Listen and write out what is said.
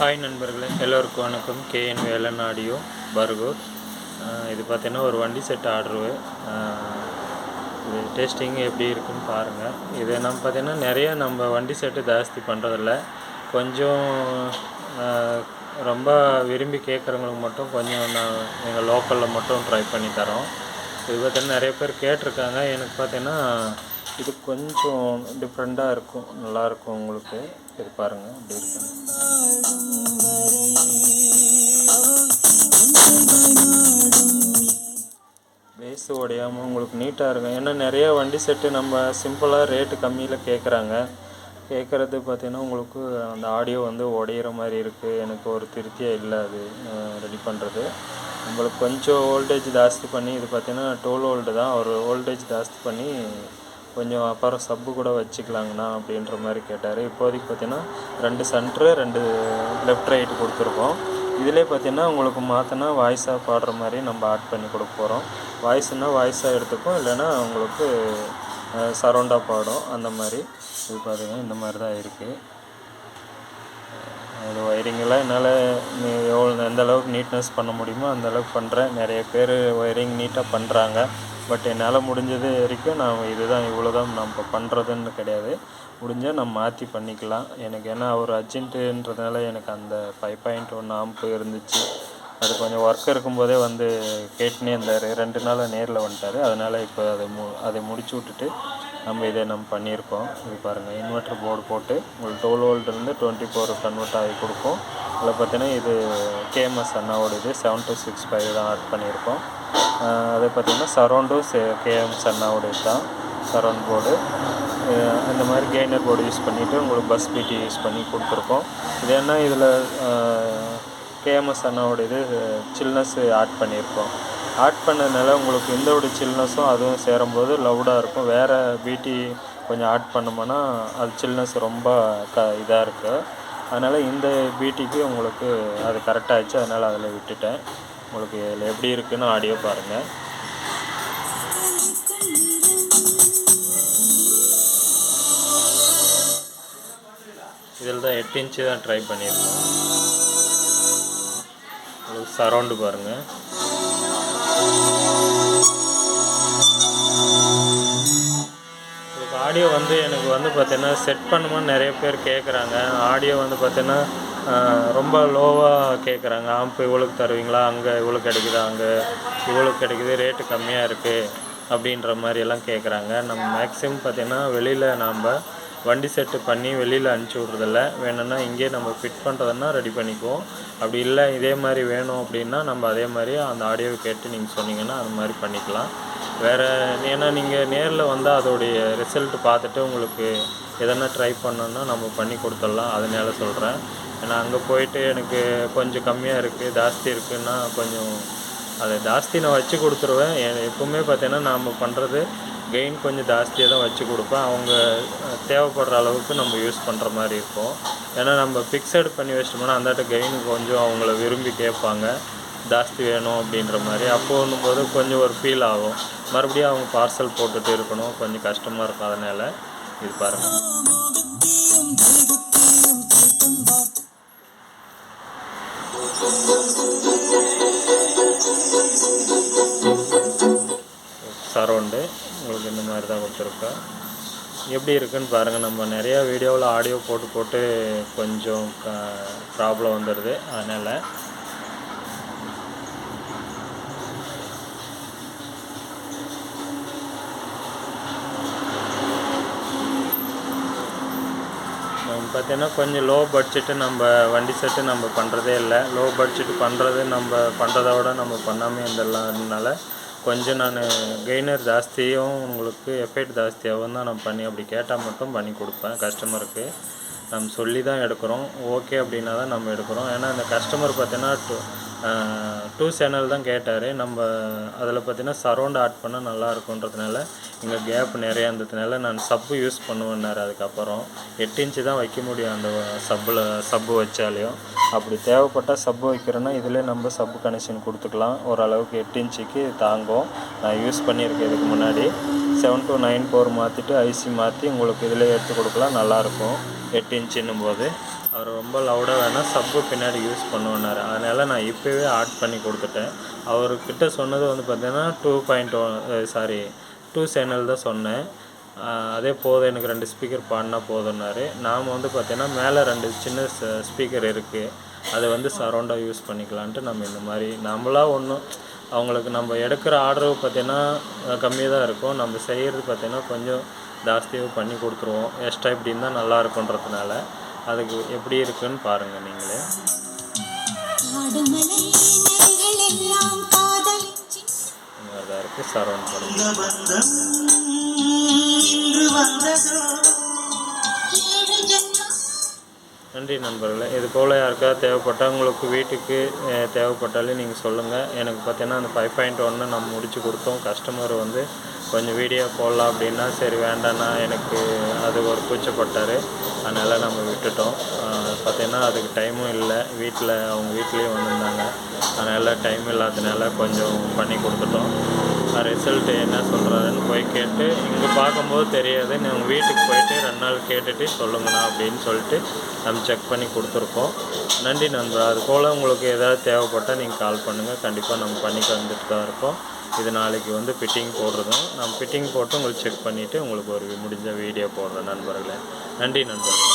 Hi நண்பர்களே, எல்லோருக்கும் வணக்கம். கேஎன் வேலன் ஆடியோ பர்கூர். இது பார்த்தீங்கன்னா ஒரு வண்டி செட் ஆர்டரு. இது டேஸ்டிங் எப்படி இருக்குன்னு பாருங்கள். இது நம்ம பார்த்தீங்கன்னா நம்ம வண்டி செட்டு ஜாஸ்தி பண்ணுறதில்ல. கொஞ்சம் ரொம்ப விரும்பி கேட்குறவங்களுக்கு மட்டும் கொஞ்சம் எங்கள் லோக்கலில் மட்டும் ட்ரை பண்ணி தரோம். இது பார்த்தீங்கன்னா நிறைய பேர் கேட்டிருக்காங்க. எனக்கு பார்த்தீங்கன்னா இது கொஞ்சம் டிஃப்ரெண்ட்டாக இருக்கும், நல்லாயிருக்கும். உங்களுக்கு இது பாருங்கள் அப்படி இருக்குங்க. பேஸு உடையாமல் உங்களுக்கு நீட்டாக இருக்கும். ஏன்னா நிறைய வண்டி செட்டு நம்ம சிம்பிளாக ரேட்டு கம்மியில் கேட்குறது பார்த்திங்கன்னா உங்களுக்கு அந்த ஆடியோ உடையிற மாதிரி இருக்குது. எனக்கு ஒரு திருப்தியாக இல்லை அது ரெடி பண்ணுறது. நம்மளுக்கு கொஞ்சம் வோல்டேஜ் ஜாஸ்தி பண்ணி, இது பார்த்திங்கன்னா 12 வோல்ட்டு தான், ஒரு வோல்டேஜ் ஜாஸ்தி பண்ணி கொஞ்சம் அப்புறம் சப்பு கூட வச்சுக்கலாங்கண்ணா அப்படின்ற மாதிரி கேட்டார். இப்போதைக்கு பார்த்திங்கன்னா 2 சென்ட்ரு 2 லெஃப்ட் ரைட்டு கொடுத்துருக்கோம். இதிலே பார்த்திங்கன்னா உங்களுக்கு மாற்றினா வாய்ஸாக பாடுற மாதிரி நம்ம ஆட் பண்ணி கொடுக்க போகிறோம். வாய்ஸ்னால் வாய்ஸாக எடுத்துப்போம், இல்லைன்னா உங்களுக்கு சரௌண்டாக பாடும். அந்த மாதிரி இது பார்த்திங்கன்னா இந்த மாதிரி தான் இருக்குது. அது ஒயரிங்கெல்லாம் என்னால் எந்த அளவுக்கு நீட்னஸ் பண்ண முடியுமோ அந்தளவுக்கு பண்ணுறேன். நிறைய பேர் ஒயரிங் நீட்டாக பண்ணுறாங்க. பட் என்னால் முடிஞ்சது வரைக்கும் நான் இதுதான் இவ்வளோ தான் நம்ம பண்ணுறதுன்னு கிடையாது. முடிஞ்சால் நம்ம மாற்றி பண்ணிக்கலாம். எனக்கு ஏன்னா ஒரு அர்ஜென்ட்டுன்றதுனால எனக்கு அந்த 5.1 ஆம்ப் இருந்துச்சு. அது கொஞ்சம் ஒர்க் இருக்கும்போதே கேட்டுனே இருந்தார். 2 நாள் நேரில் வந்துட்டார். அதனால் இப்போ அதை முடிச்சு விட்டுட்டு நம்ம பண்ணியிருக்கோம். இது பாருங்கள், இன்வெர்ட்டர் போர்டு போட்டு உங்களுக்கு 12 வோல்ட்லேருந்து 24 கன்வெர்ட் ஆகி கொடுக்கும். அதில் பார்த்தீங்கன்னா இது கேஎம்எஸ் அண்ணாவோட இது 7265 தான் ஆட் பண்ணியிருக்கோம். அதை பார்த்திங்கன்னா சரௌண்டும் கேஎம்எஸ் அண்ணாவோட தான் சரௌண்ட் போர்டு. இந்த மாதிரி கெய்னர் போர்டு யூஸ் பண்ணிவிட்டு உங்களுக்கு பஸ் பிடி யூஸ் பண்ணி கொடுத்துருக்கோம். இது என்ன இதில் கேஎம்எஸ் அண்ணாவோட இது சில்னஸ் ஆட் பண்ணியிருக்கோம். ஆட் பண்ணதுனால உங்களுக்கு இதோட சில்னஸும் அதுவும் சேரும்போது லவுடாக இருக்கும். வேறு பிடி கொஞ்சம் ஆட் பண்ணோம்னா அது சில்னஸ் ரொம்ப இதாக இருக்குது. அதனால் இந்த பிடிக்கு உங்களுக்கு அது கரெக்டாகிடுச்சு. அதனால் அதில் விட்டுட்டேன். உங்களுக்கு இதில் எப்படி இருக்குன்னு ஆடியோ பாருங்கள். இதில் தான் 8 இன்ச்சு தான் ட்ரை பண்ணியிருக்கோம். உங்களுக்கு சரௌண்டு பாருங்கள். உங்களுக்கு ஆடியோ எனக்கு பார்த்தீங்கன்னா செட் பண்ணுமான்னு நிறைய பேர் கேட்குறாங்க. ஆடியோ பார்த்தீங்கன்னா ரொம்ப லோவாக கேட்குறாங்க. ஆம்ப் இவ்வளோக்கு தருவீங்களா, அங்கே இவ்வளோ கிடைக்குதா, அங்கே இவ்வளோ கிடைக்குது, ரேட்டு கம்மியாக இருக்குது அப்படின்ற மாதிரியெல்லாம் கேட்குறாங்க. நம்ம மேக்ஸிமம் பார்த்திங்கன்னா வெளியில் நாம் வண்டி செட்டு பண்ணி வெளியில் அனுப்பிச்சி விட்றதில்ல. வேணும்னா இங்கே நம்ம ஃபிட் பண்ணுறதுன்னா ரெடி பண்ணிக்குவோம். அப்படி இல்லை இதே மாதிரி வேணும் அப்படின்னா நம்ம அதே மாதிரி அந்த ஆடியோவை கேட்டு நீங்கள் சொன்னீங்கன்னா அது மாதிரி பண்ணிக்கலாம். வேறு ஏன்னா நீங்கள் நேரில் வந்தால் அதோடைய ரிசல்ட் பார்த்துட்டு உங்களுக்கு எதனா ட்ரை பண்ணோன்னா நம்ம பண்ணி கொடுத்துடலாம். அதனால சொல்கிறேன். ஏன்னா அங்கே போயிட்டு எனக்கு கொஞ்சம் கம்மியாக இருக்குது, ஜாஸ்தி இருக்குதுன்னா கொஞ்சம் அதை ஜாஸ்தி நான் வச்சு கொடுத்துருவேன். எப்போவுமே பார்த்தீங்கன்னா நாம் பண்ணுறது கெயின் கொஞ்சம் ஜாஸ்தியாக தான் வச்சு கொடுப்பேன். அவங்க தேவைப்படுற அளவுக்கு நம்ம யூஸ் பண்ணுற மாதிரி இருக்கும். ஏன்னா நம்ம ஃபிக்ஸட் பண்ணி வச்சிட்டோம்னா அந்தாட்ட கெயின் கொஞ்சம் அவங்கள விரும்பி கேட்பாங்க, ஜாஸ்தி வேணும் அப்படின்ற மாதிரி. அப்போன்னும்போது கொஞ்சம் ஒரு ஃபீல் ஆகும். மறுபடியும் அவங்க பார்சல் போட்டுட்டு இருக்கணும், கொஞ்சம் கஷ்டமாக இருக்கும். அதனால் இது பாருங்கள். சரௌண்டு உங்களுக்கு இந்த மாதிரி தான் கொடுத்துருக்கேன். எப்படி இருக்குதுன்னு பாருங்கள். நம்ம நிறையா வீடியோவில் ஆடியோ போட்டு கொஞ்சம் ப்ராப்ளம் வந்துடுது. அதனால் பார்த்தீங்கன்னா கொஞ்சம் லோ பட்ஜெட்டு நம்ம வண்டி செட்டு நம்ம பண்ணுறதே இல்லை. லோ பட்ஜெட்டு பண்ணுறது நம்ம பண்ணுறத விட நம்ம பண்ணாமல் இருந்துடலாம்னால கொஞ்சம் நான் கெய்னர் ஜாஸ்தியும் உங்களுக்கு எஃபெக்ட் ஜாஸ்தியாகவும் தான் நான் பண்ணி அப்படி கேட்டால் மட்டும் பண்ணி கொடுப்பேன். கஸ்டமருக்கு நம்ம சொல்லி தான் எடுக்கிறோம். ஓகே அப்படின்னா தான் நம்ம எடுக்கிறோம். ஏன்னா அந்த கஸ்டமர் பார்த்தீங்கன்னா 2 சேனல் தான் கேட்டார். நம்ம அதில் பார்த்தீங்கன்னா சரௌண்ட் ஆட் பண்ணால் நல்லா இருக்குன்றதுனால இங்கே கேப் நிறையா இருந்ததுனால நான் சப்பு யூஸ் பண்ணுவேன்னாரு. அதுக்கப்புறம் 8 இன்ச்சு தான் வைக்க முடியும் அந்த சப்பு வச்சாலையும். அப்படி தேவைப்பட்டால் சப்பு வைக்கிறோன்னா இதில் நம்ம சப்பு கனெக்ஷன் கொடுத்துக்கலாம். ஓரளவுக்கு 8 இன்ச்சுக்கு தாங்கும். நான் யூஸ் பண்ணியிருக்கேன் இதுக்கு முன்னாடி. 7 to 9 போர் மாற்றிட்டு ஐசி மாற்றி உங்களுக்கு இதில் எடுத்து கொடுக்கலாம், நல்லாயிருக்கும். 8 இன்ச்சுன்னும் போது அவர் ரொம்ப லவுடாக வேணால் சப்பு பின்னாடி யூஸ் பண்ணுவேன்னாரு. அதனால் நான் இப்போவே ஆட் பண்ணி கொடுத்துட்டேன். அவர்கிட்ட சொன்னது வந்து பார்த்தீங்கன்னா 2 சேனல் தான் சொன்னேன். அதே போதும், எனக்கு 2 ஸ்பீக்கர் பாடினா போதும்னாரு. நாம் வந்து பார்த்தீங்கன்னா மேலே 2 சின்ன ஸ்பீக்கர் இருக்குது, அதை வந்து சரௌண்டாக யூஸ் பண்ணிக்கலான்ட்டு நம்ம இந்த மாதிரி நம்மளாக ஒன்றும் அவங்களுக்கு நம்ம எடுக்கிற ஆர்டரு பார்த்திங்கன்னா கம்மியாக தான் இருக்கும். நம்ம செய்கிறது பார்த்திங்கன்னா கொஞ்சம் ஜாஸ்தியாக பண்ணி கொடுத்துருவோம். எக்ஸ்ட்ரா இப்படி இருந்தால் நல்லா இருக்குன்றதுனால அதுக்கு எப்படி இருக்குன்னு பாருங்கள் நீங்களே. அதான் இருக்குது சரௌண்ட் பண்ணி. நன்றி நண்பர்களே. இது போல் யாருக்காவது தேவைப்பட்டால் உங்களுக்கு வீட்டுக்கு தேவைப்பட்டாலே நீங்கள் சொல்லுங்கள். எனக்கு பார்த்தீங்கன்னா அந்த 5.1 நம்ம முடித்து கொடுத்தோம். கஸ்டமர் வந்து கொஞ்சம் வீடியோ போடலாம் அப்படின்னா சரி வேண்டாண்ணா, எனக்கு அது ஒரு கூச்சப்பட்டார். அதனால் நம்ம விட்டுட்டோம். பார்த்தீங்கன்னா அதுக்கு டைமும் இல்லை, அவங்க வீட்லேயே வந்திருந்தாங்க. அதனால் டைம் இல்லாததுனால கொஞ்சம் பண்ணி கொடுத்துட்டோம். ரிசல்ட்டு என்ன சொல்கிறாருன்னு போய் கேட்டு இங்கே பார்க்கும்போது தெரியாது, நீங்கள் வீட்டுக்கு போயிட்டு 2 நாள் கேட்டுட்டு சொல்லுங்கண்ணா அப்படின்னு சொல்லிட்டு நம்ம செக் பண்ணி கொடுத்துருக்கோம். நன்றி நண்பர். அது போல் உங்களுக்கு எதாவது தேவைப்பட்டால் நீங்கள் கால் பண்ணுங்கள், கண்டிப்பாக நம்ம பண்ணி வந்துட்டு தான் இருக்கோம். இது நாளைக்கு வந்து ஃபிட்டிங் போடுறதும் நம்ம ஃபிட்டிங் போட்டு உங்களுக்கு செக் பண்ணிவிட்டு உங்களுக்கு ஒரு முடிஞ்ச வீடியோ போடுறேன் நண்பர்களே. நன்றி நண்பர்களே.